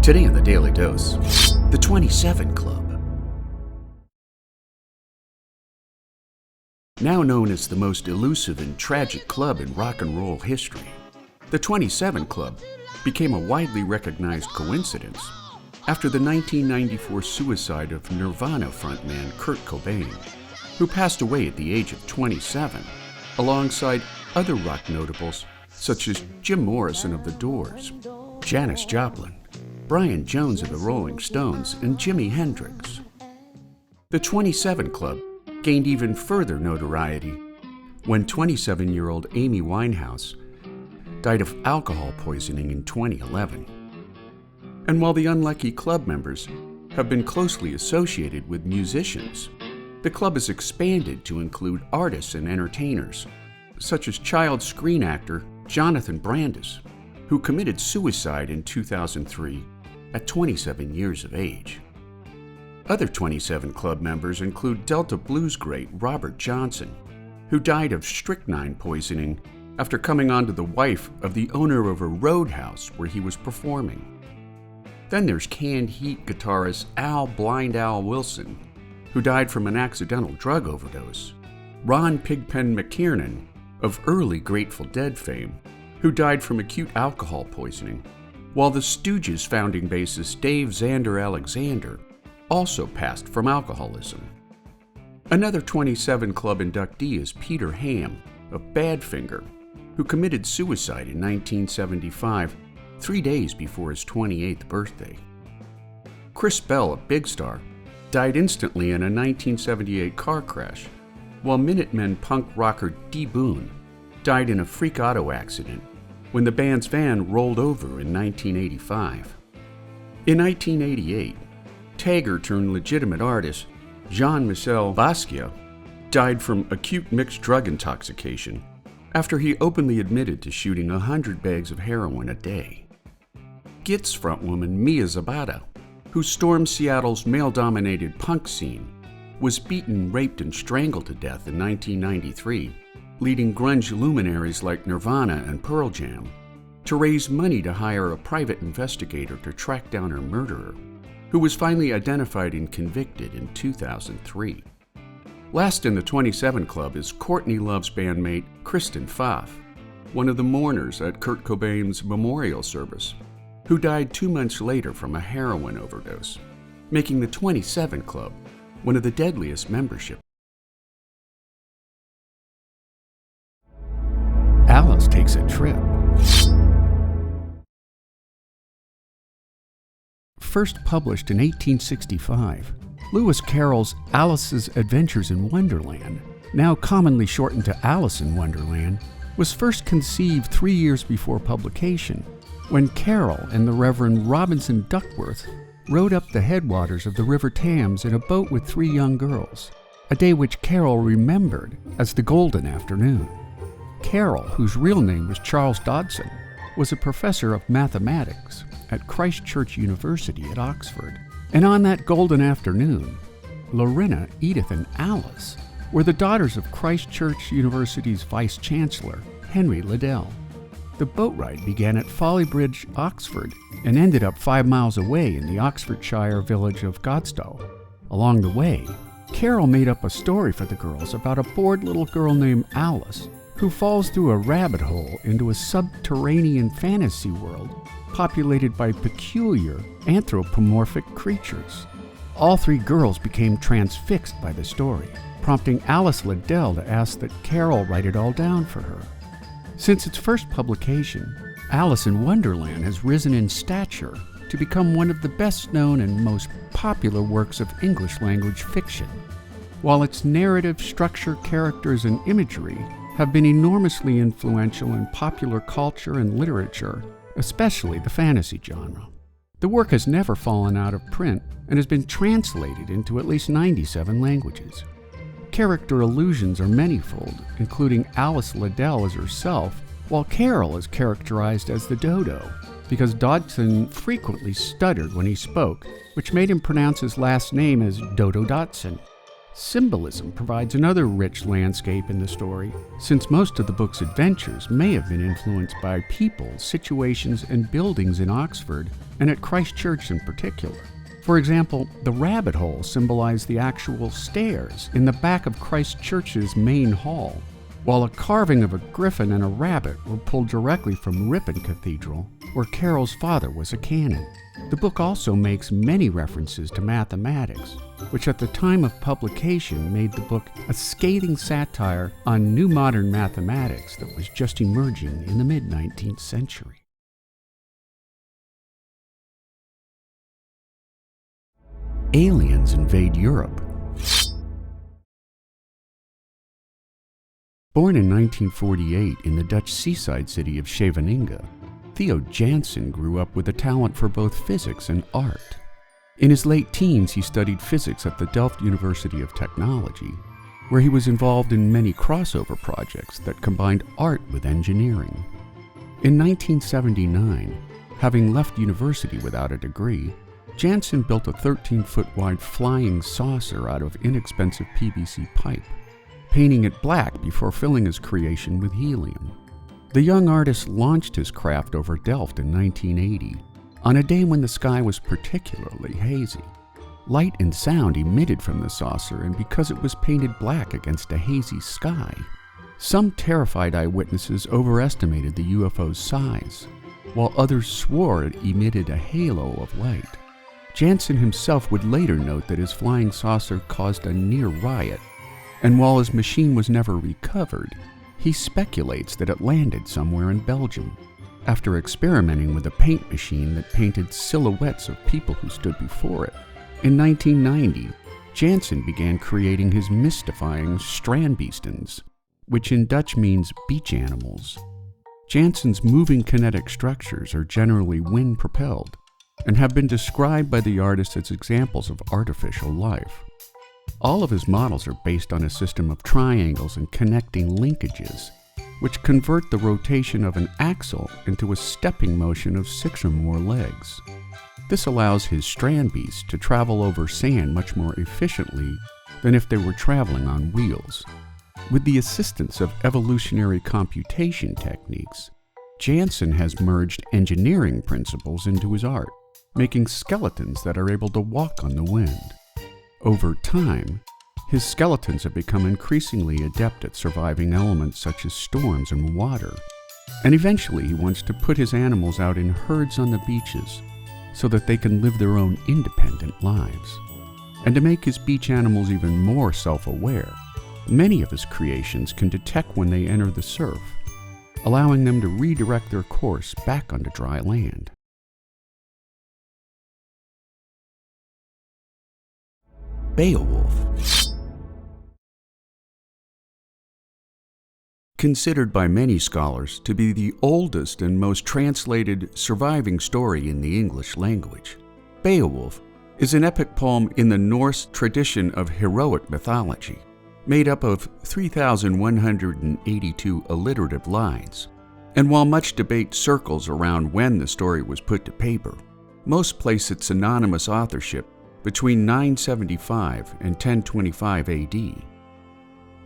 Today on the Daily Dose, the 27 Club. Now known as the most elusive and tragic club in rock and roll history, the 27 Club became a widely recognized coincidence after the 1994 suicide of Nirvana frontman Kurt Cobain, who passed away at the age of 27, alongside other rock notables such as Jim Morrison of The Doors, Janis Joplin, Brian Jones of the Rolling Stones, and Jimi Hendrix. The 27 Club gained even further notoriety when 27-year-old Amy Winehouse died of alcohol poisoning in 2011. And while the unlucky club members have been closely associated with musicians, the club has expanded to include artists and entertainers, such as child screen actor Jonathan Brandis, who committed suicide in 2003 at 27 years of age. Other 27 Club members include Delta blues great Robert Johnson, who died of strychnine poisoning after coming on to the wife of the owner of a roadhouse where he was performing. Then there's Canned Heat guitarist Blind Al Wilson, who died from an accidental drug overdose. Ron Pigpen McKiernan of early Grateful Dead fame, who died from acute alcohol poisoning, while the Stooges founding bassist Dave Xander Alexander also passed from alcoholism. Another 27 Club inductee is Peter Ham of Badfinger, who committed suicide in 1975, 3 days before his 28th birthday. Chris Bell of Big Star died instantly in a 1978 car crash, while Minutemen punk rocker D. Boon died in a freak auto accident when the band's van rolled over in 1985. In 1988, Tagger turned legitimate artist Jean-Michel Basquiat died from acute mixed drug intoxication after he openly admitted to shooting 100 bags of heroin a day. Gits frontwoman Mia Zapata, who stormed Seattle's male-dominated punk scene, was beaten, raped, and strangled to death in 1993, leading grunge luminaries like Nirvana and Pearl Jam to raise money to hire a private investigator to track down her murderer, who was finally identified and convicted in 2003. Last in the 27 Club is Courtney Love's bandmate Kristen Pfaff, one of the mourners at Kurt Cobain's memorial service, who died 2 months later from a heroin overdose, making the 27 Club one of the deadliest membership. Alice takes a trip. First published in 1865, Lewis Carroll's Alice's Adventures in Wonderland, now commonly shortened to Alice in Wonderland, was first conceived 3 years before publication, when Carroll and the Reverend Robinson Duckworth rode up the headwaters of the River Thames in a boat with 3 young girls, a day which Carroll remembered as the Golden Afternoon. Carroll, whose real name was Charles Dodson, was a professor of mathematics at Christ Church University at Oxford. And on that golden afternoon, Lorena, Edith, and Alice were the daughters of Christ Church University's Vice-Chancellor, Henry Liddell. The boat ride began at Folly Bridge, Oxford, and ended up 5 miles away in the Oxfordshire village of Godstow. Along the way, Carroll made up a story for the girls about a bored little girl named Alice who falls through a rabbit hole into a subterranean fantasy world populated by peculiar anthropomorphic creatures. All 3 girls became transfixed by the story, prompting Alice Liddell to ask that Carroll write it all down for her. Since its first publication, Alice in Wonderland has risen in stature to become one of the best-known and most popular works of English-language fiction, while its narrative, structure, characters, and imagery have been enormously influential in popular culture and literature, especially the fantasy genre. The work has never fallen out of print and has been translated into at least 97 languages. Character allusions are manifold, including Alice Liddell as herself, while Carroll is characterized as the Dodo, because Dodson frequently stuttered when he spoke, which made him pronounce his last name as Dodo Dotson. Symbolism provides another rich landscape in the story, since most of the book's adventures may have been influenced by people, situations, and buildings in Oxford, and at Christ Church in particular. For example, the rabbit hole symbolized the actual stairs in the back of Christ Church's main hall, while a carving of a griffin and a rabbit were pulled directly from Ripon Cathedral, where Carol's father was a canon. The book also makes many references to mathematics, which at the time of publication made the book a scathing satire on new modern mathematics that was just emerging in the mid-19th century. Aliens invade Europe. Born in 1948 in the Dutch seaside city of Scheveningen, Theo Jansen grew up with a talent for both physics and art. In his late teens, he studied physics at the Delft University of Technology, where he was involved in many crossover projects that combined art with engineering. In 1979, having left university without a degree, Jansen built a 13-foot-wide flying saucer out of inexpensive PVC pipe, painting it black before filling his creation with helium. The young artist launched his craft over Delft in 1980, on a day when the sky was particularly hazy. Light and sound emitted from the saucer, and because it was painted black against a hazy sky, some terrified eyewitnesses overestimated the UFO's size, while others swore it emitted a halo of light. Jansen himself would later note that his flying saucer caused a near riot, and while his machine was never recovered, he speculates that it landed somewhere in Belgium, after experimenting with a paint machine that painted silhouettes of people who stood before it. In 1990, Jansen began creating his mystifying strandbeestens, which in Dutch means beach animals. Jansen's moving kinetic structures are generally wind-propelled and have been described by the artist as examples of artificial life. All of his models are based on a system of triangles and connecting linkages, which convert the rotation of an axle into a stepping motion of 6 or more legs. This allows his strandbeest to travel over sand much more efficiently than if they were traveling on wheels. With the assistance of evolutionary computation techniques, Jansen has merged engineering principles into his art, making skeletons that are able to walk on the wind. Over time, his skeletons have become increasingly adept at surviving elements such as storms and water, and eventually he wants to put his animals out in herds on the beaches so that they can live their own independent lives. And to make his beach animals even more self-aware, many of his creations can detect when they enter the surf, allowing them to redirect their course back onto dry land. Beowulf. Considered by many scholars to be the oldest and most translated surviving story in the English language, Beowulf is an epic poem in the Norse tradition of heroic mythology, made up of 3,182 alliterative lines. And while much debate circles around when the story was put to paper, most place its anonymous authorship between 975 and 1025 AD.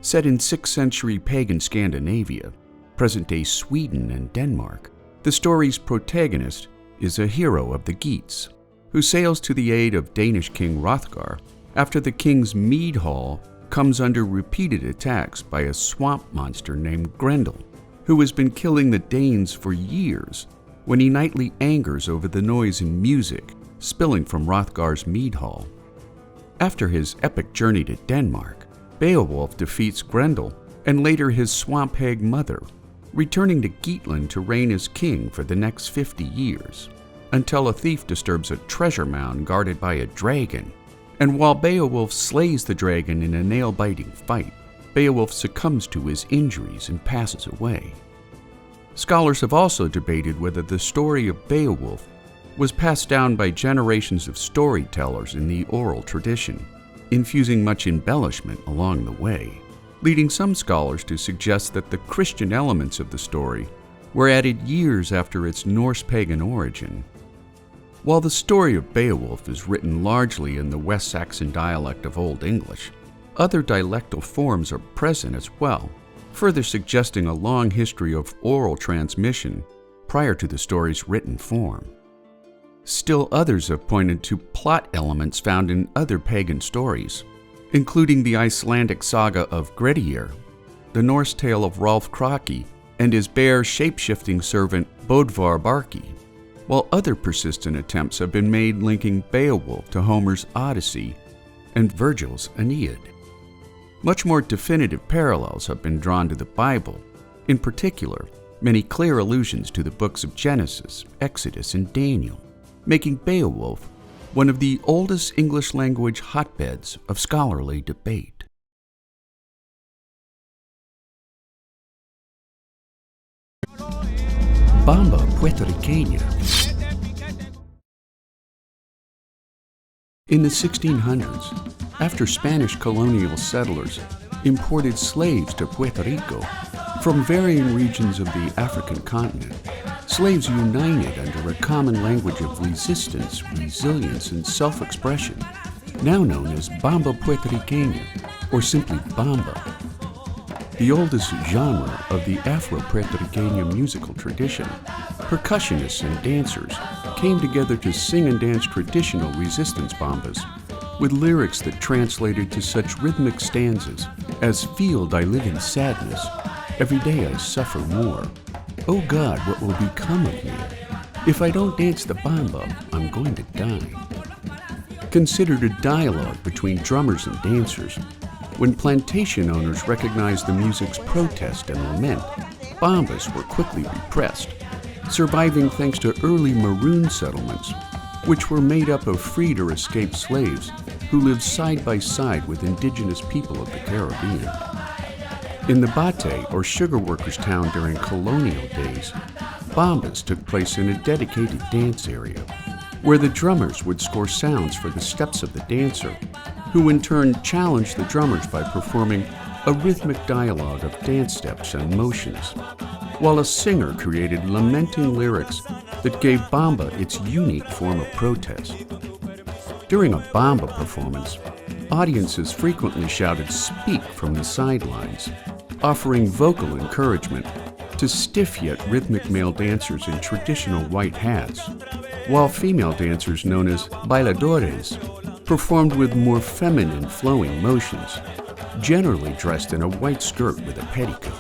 Set in 6th century pagan Scandinavia, present-day Sweden and Denmark, the story's protagonist is a hero of the Geats, who sails to the aid of Danish king Hrothgar after the king's mead hall comes under repeated attacks by a swamp monster named Grendel, who has been killing the Danes for years when he nightly angers over the noise and music spilling from Hrothgar's mead hall. After his epic journey to Denmark, Beowulf defeats Grendel and later his swamp hag mother, returning to Geatland to reign as king for the next 50 years, until a thief disturbs a treasure mound guarded by a dragon. And while Beowulf slays the dragon in a nail-biting fight, Beowulf succumbs to his injuries and passes away. Scholars have also debated whether the story of Beowulf was passed down by generations of storytellers in the oral tradition, infusing much embellishment along the way, leading some scholars to suggest that the Christian elements of the story were added years after its Norse pagan origin. While the story of Beowulf is written largely in the West Saxon dialect of Old English, other dialectal forms are present as well, further suggesting a long history of oral transmission prior to the story's written form. Still others have pointed to plot elements found in other pagan stories, including the Icelandic saga of Grettir, the Norse tale of Rolf Kraki, and his bear shape-shifting servant Bodvar Barki, while other persistent attempts have been made linking Beowulf to Homer's Odyssey and Virgil's Aeneid. Much more definitive parallels have been drawn to the Bible, in particular, many clear allusions to the books of Genesis, Exodus, and Daniel, making Beowulf one of the oldest English-language hotbeds of scholarly debate. Bamba Puertorriqueña. In the 1600s, after Spanish colonial settlers imported slaves to Puerto Rico from varying regions of the African continent, slaves united under a common language of resistance, resilience, and self-expression, now known as Bamba Puertorriqueña, or simply Bamba. The oldest genre of the Afro-Puertorriqueña musical tradition, percussionists and dancers came together to sing and dance traditional resistance bambas with lyrics that translated to such rhythmic stanzas as "Field I live in sadness, every day I suffer more. Oh God, what will become of me? If I don't dance the bamba, I'm going to die." Considered a dialogue between drummers and dancers, when plantation owners recognized the music's protest and lament, bambas were quickly repressed, surviving thanks to early maroon settlements, which were made up of freed or escaped slaves who lived side by side with indigenous people of the Caribbean. In the Bate, or sugar workers' town during colonial days, bambas took place in a dedicated dance area, where the drummers would score sounds for the steps of the dancer, who in turn challenged the drummers by performing a rhythmic dialogue of dance steps and motions, while a singer created lamenting lyrics that gave bamba its unique form of protest. During a bamba performance, audiences frequently shouted "speak" from the sidelines, offering vocal encouragement to stiff yet rhythmic male dancers in traditional white hats, while female dancers known as bailadores performed with more feminine flowing motions, generally dressed in a white skirt with a petticoat.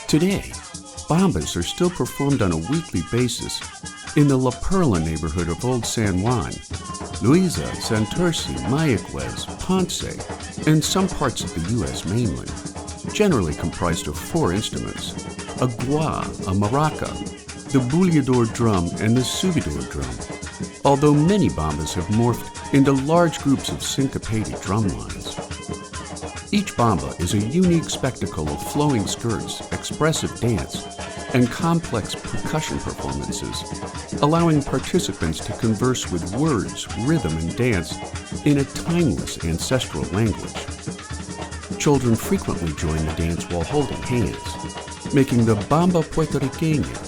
Today, bambas are still performed on a weekly basis in the La Perla neighborhood of Old San Juan, Luisa, Santurce, Mayaguez, Ponce, and some parts of the U.S. mainland, generally comprised of 4 instruments: a gua, a maraca, the bulidor drum, and the subidor drum, although many bambas have morphed into large groups of syncopated drum lines. Each bamba is a unique spectacle of flowing skirts, expressive dance, and complex percussion performances, allowing participants to converse with words, rhythm, and dance in a timeless ancestral language. Children frequently join the dance while holding hands, making the Bamba Puertorriqueña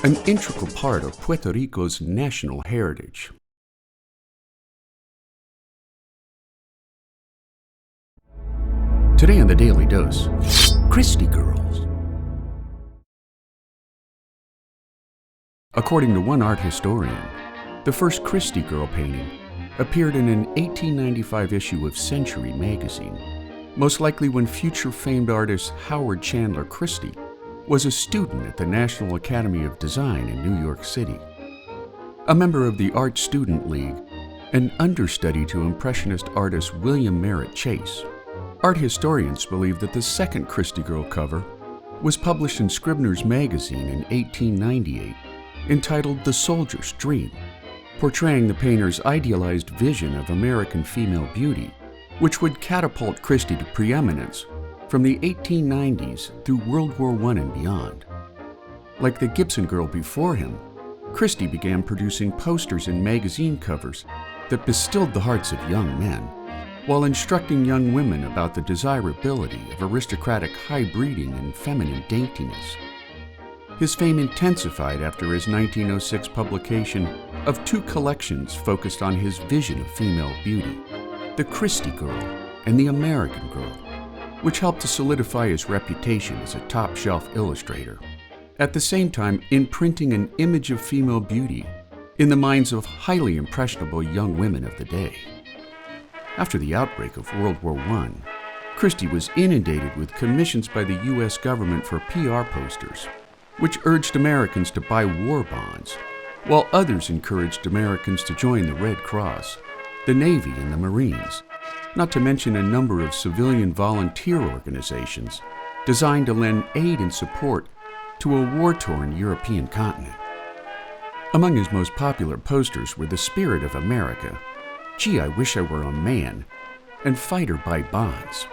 an integral part of Puerto Rico's national heritage. Today on the Daily Dose, Christie Girls. According to one art historian, the first Christie Girl painting appeared in an 1895 issue of Century magazine, most likely when future famed artist Howard Chandler Christie was a student at the National Academy of Design in New York City. A member of the Art Student League, and understudy to Impressionist artist William Merritt Chase, art historians believe that the second Christie Girl cover was published in Scribner's Magazine in 1898, entitled The Soldier's Dream, portraying the painter's idealized vision of American female beauty, which would catapult Christie to preeminence from the 1890s through World War I and beyond. Like the Gibson Girl before him, Christie began producing posters and magazine covers that bestilled the hearts of young men, while instructing young women about the desirability of aristocratic high breeding and feminine daintiness. His fame intensified after his 1906 publication of 2 collections focused on his vision of female beauty, the Christie Girl and the American Girl, which helped to solidify his reputation as a top-shelf illustrator, at the same time imprinting an image of female beauty in the minds of highly impressionable young women of the day. After the outbreak of World War I, Christie was inundated with commissions by the U.S. government for PR posters, which urged Americans to buy war bonds, while others encouraged Americans to join the Red Cross, the Navy, and the Marines, not to mention a number of civilian volunteer organizations designed to lend aid and support to a war-torn European continent. Among his most popular posters were The Spirit of America, Gee, I Wish I Were a Man, and Fighter by Bonds.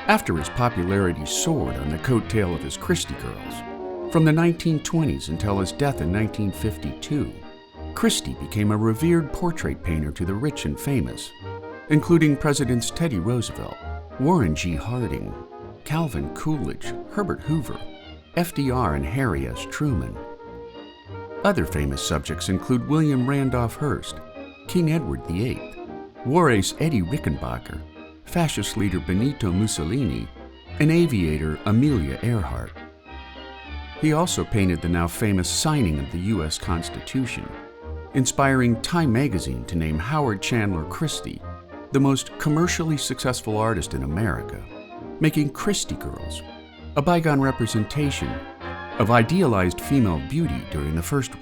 After his popularity soared on the coattail of his Christie Girls, from the 1920s until his death in 1952, Christie became a revered portrait painter to the rich and famous, including Presidents Teddy Roosevelt, Warren G. Harding, Calvin Coolidge, Herbert Hoover, FDR, and Harry S. Truman. Other famous subjects include William Randolph Hearst, King Edward VIII, war ace Eddie Rickenbacker, fascist leader Benito Mussolini, and aviator Amelia Earhart. He also painted the now famous signing of the U.S. Constitution, inspiring Time magazine to name Howard Chandler Christie the most commercially successful artist in America, making Christie Girls a bygone representation of idealized female beauty during the First